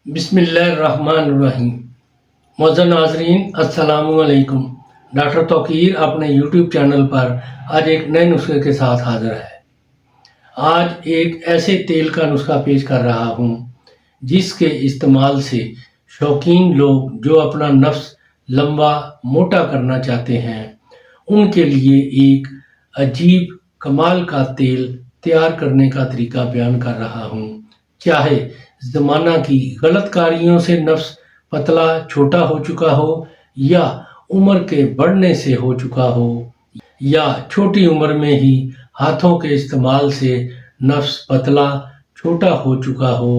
بسم اللہ الرحمن الرحیم۔ معزز ناظرین السلام علیکم۔ ڈاکٹر توقیر اپنے یوٹیوب چینل پر آج ایک نئے نسخے کے ساتھ حاضر ہے۔ آج ایک ایسے تیل کا نسخہ پیش کر رہا ہوں جس کے استعمال سے شوقین لوگ جو اپنا نفس لمبا موٹا کرنا چاہتے ہیں ان کے لیے ایک عجیب کمال کا تیل تیار کرنے کا طریقہ بیان کر رہا ہوں۔ چاہے زمانہ کی غلط کاریوں سے نفس پتلا چھوٹا ہو چکا ہو یا عمر کے بڑھنے سے ہو چکا ہو یا چھوٹی عمر میں ہی ہاتھوں کے استعمال سے نفس پتلا چھوٹا ہو چکا ہو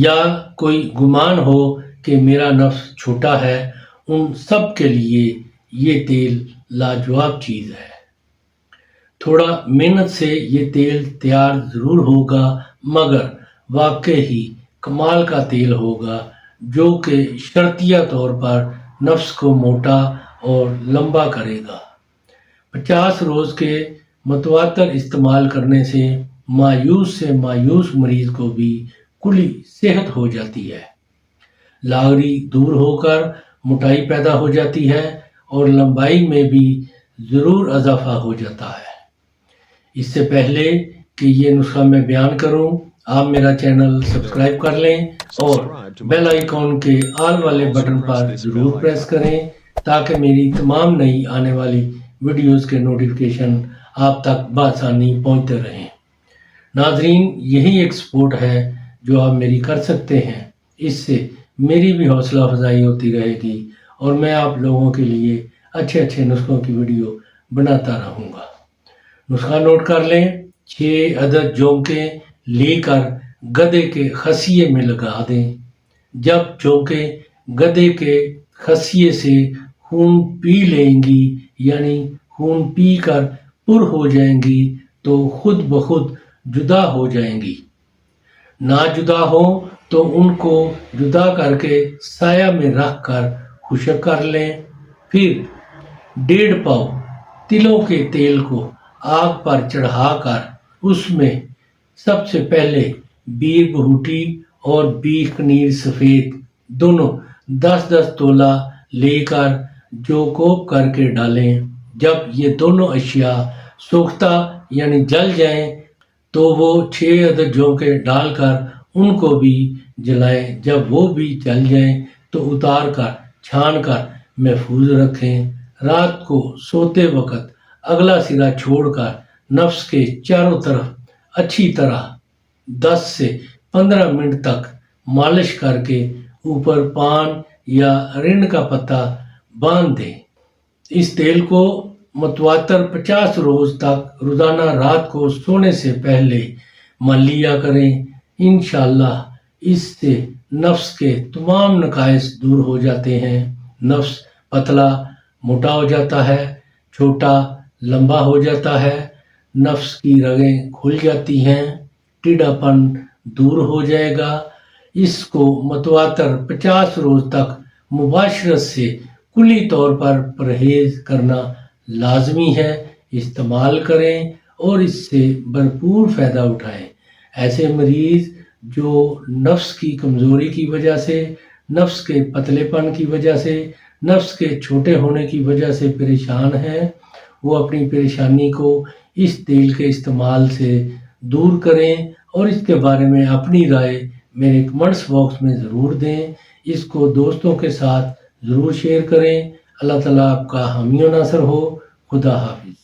یا کوئی گمان ہو کہ میرا نفس چھوٹا ہے، ان سب کے لیے یہ تیل لاجواب چیز ہے۔ تھوڑا محنت سے یہ تیل تیار ضرور ہوگا مگر واقعی کمال کا تیل ہوگا جو کہ شرطیہ طور پر نفس کو موٹا اور لمبا کرے گا۔ 50 روز کے متواتر استعمال کرنے سے مایوس سے مایوس مریض کو بھی کلی صحت ہو جاتی ہے، لاغری دور ہو کر موٹائی پیدا ہو جاتی ہے اور لمبائی میں بھی ضرور اضافہ ہو جاتا ہے۔ اس سے پہلے کہ یہ نسخہ میں بیان کروں، آپ میرا چینل سبسکرائب کر لیں اور بیل آئیکن کے آل والے بٹن پر ضرور پریس کریں تاکہ میری تمام نئی آنے والی ویڈیوز کے نوٹیفیکیشن آپ تک بآسانی پہنچتے رہیں۔ ناظرین، یہی ایک سپورٹ ہے جو آپ میری کر سکتے ہیں، اس سے میری بھی حوصلہ افزائی ہوتی رہے گی اور میں آپ لوگوں کے لیے اچھے نسخوں کی ویڈیو بناتا رہوں گا۔ نسخہ نوٹ کر لیں۔ 6 عدد جونکیں لے کر گدھے کے خصیے میں لگا دیں۔ جب جونکیں گدھے کے خصیے سے خون پی لیں گی یعنی خون پی کر پر ہو جائیں گی تو خود بخود جدا ہو جائیں گی۔ نہ جدا ہوں تو ان کو جدا کر کے سایہ میں رکھ کر خشک کر لیں۔ پھر 1.5 پاؤ تلوں کے تیل کو آگ پر چڑھا کر اس میں سب سے پہلے بیر بہوٹی اور بیخ نیر سفید دونوں 10 تولہ لے کر جوکوب کر کے ڈالیں۔ جب یہ دونوں اشیاء سوختہ یعنی جل جائیں تو وہ 6 عدد جونکیں ڈال کر ان کو بھی جلائیں۔ جب وہ بھی جل جائیں تو اتار کر چھان کر محفوظ رکھیں۔ رات کو سوتے وقت اگلا سرا چھوڑ کر نفس کے چاروں طرف اچھی طرح 10 سے 15 منٹ تک مالش کر کے اوپر پان یا رنڈ کا پتہ باندھ دیں۔ اس تیل کو متواتر 50 روز تک روزانہ رات کو سونے سے پہلے مل لیا کریں۔ انشاءاللہ اس سے نفس کے تمام نقائص دور ہو جاتے ہیں۔ نفس پتلا موٹا ہو جاتا ہے، چھوٹا لمبا ہو جاتا ہے، نفس کی رگیں کھل جاتی ہیں، ٹیڑھا پن دور ہو جائے گا۔ اس کو متواتر 50 روز تک مباشرت سے کلی طور پر پرہیز کرنا لازمی ہے۔ استعمال کریں اور اس سے بھرپور فائدہ اٹھائیں۔ ایسے مریض جو نفس کی کمزوری کی وجہ سے، نفس کے پتلے پن کی وجہ سے، نفس کے چھوٹے ہونے کی وجہ سے پریشان ہیں، وہ اپنی پریشانی کو اس تیل کے استعمال سے دور کریں اور اس کے بارے میں اپنی رائے میرے کمنٹس باکس میں ضرور دیں۔ اس کو دوستوں کے ساتھ ضرور شیئر کریں۔ اللہ تعالیٰ آپ کا حامی و ناصر ہو۔ خدا حافظ۔